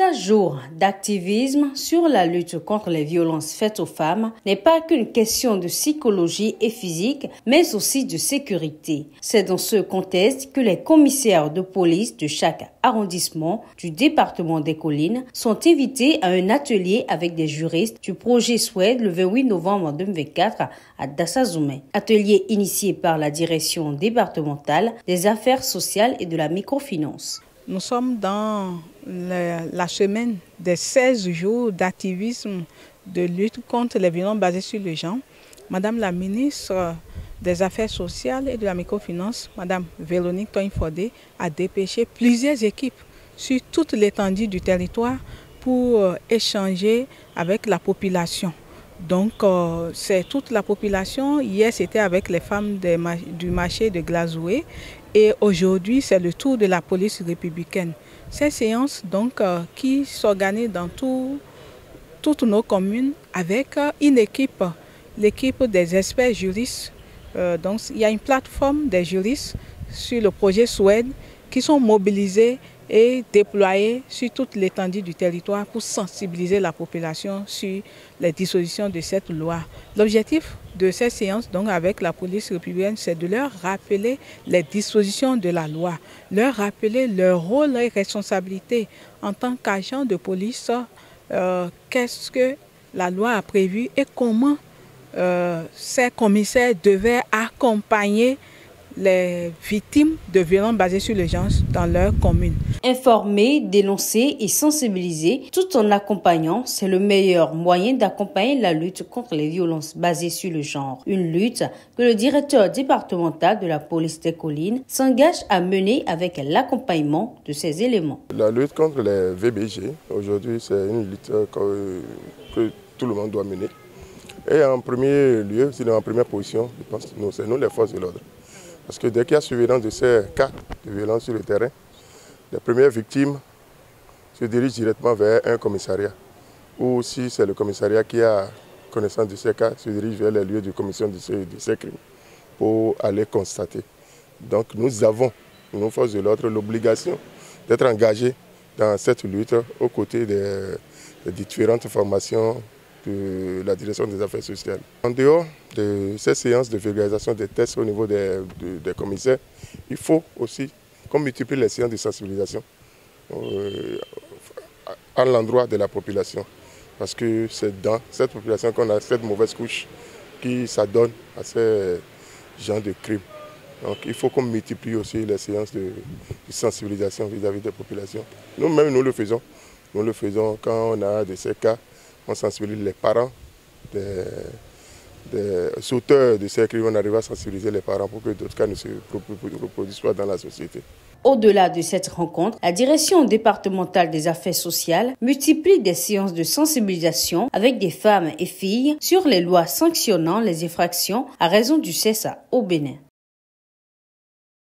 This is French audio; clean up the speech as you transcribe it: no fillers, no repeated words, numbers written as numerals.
3 jours d'activisme sur la lutte contre les violences faites aux femmes n'est pas qu'une question de psychologie et physique, mais aussi de sécurité. C'est dans ce contexte que les commissaires de police de chaque arrondissement du département des Collines sont invités à un atelier avec des juristes du projet SWED le 28 novembre 2024 à Dassazoumé. Atelier initié par la direction départementale des affaires sociales et de la microfinance. Nous sommes dans la semaine des 16 jours d'activisme de lutte contre les violences basées sur le genre. Madame la ministre des Affaires sociales et de la microfinance, Madame Véronique Toyin-Fodé, a dépêché plusieurs équipes sur toute l'étendue du territoire pour échanger avec la population. Donc, c'est toute la population. Hier, c'était avec les femmes du marché de Glazoué. Et aujourd'hui, c'est le tour de la police républicaine. Ces séances, donc, qui s'organisent dans toutes nos communes avec une équipe, l'équipe des experts juristes. Donc, il y a une plateforme des juristes sur le projet SWED qui sont mobilisés et déployés sur toute l'étendue du territoire pour sensibiliser la population sur les dispositions de cette loi. L'objectif de ces séances, donc avec la police républicaine, c'est de leur rappeler les dispositions de la loi, leur rappeler leur rôle et responsabilité en tant qu'agent de police, qu'est-ce que la loi a prévu et comment ces commissaires devaient accompagner les victimes de violences basées sur le genre dans leur commune. Informer, dénoncer et sensibiliser tout en accompagnant, c'est le meilleur moyen d'accompagner la lutte contre les violences basées sur le genre. Une lutte que le directeur départemental de la police des Collines s'engage à mener avec l'accompagnement de ces éléments. La lutte contre les VBG, aujourd'hui, c'est une lutte que tout le monde doit mener. Et en premier lieu, c'est en première position, je pense, c'est nous les forces de l'ordre. Parce que dès qu'il y a surveillance de ces cas de violence sur le terrain, les premières victimes se dirigent directement vers un commissariat. Ou si c'est le commissariat qui a connaissance de ces cas, se dirige vers les lieux de commission de ces crimes pour aller constater. Donc nous avons, nos forces de l'ordre, l'obligation d'être engagés dans cette lutte aux côtés des différentes formations de la direction des affaires sociales. En dehors de ces séances de vulgarisation des tests au niveau des commissaires, il faut aussi qu'on multiplie les séances de sensibilisation à l'endroit de la population. Parce que c'est dans cette population qu'on a cette mauvaise couche qui s'adonne à ces genres de crimes. Donc il faut qu'on multiplie aussi les séances de sensibilisation vis-à-vis des populations. Nous-mêmes, nous le faisons. Nous le faisons quand on a de ces cas. On sensibilise les parents des auteurs de ces crimes. On arrive à sensibiliser les parents pour que d'autres cas ne se reproduisent pas dans la société. Au-delà de cette rencontre, la direction départementale des affaires sociales multiplie des séances de sensibilisation avec des femmes et filles sur les lois sanctionnant les infractions à raison du CSA au Bénin.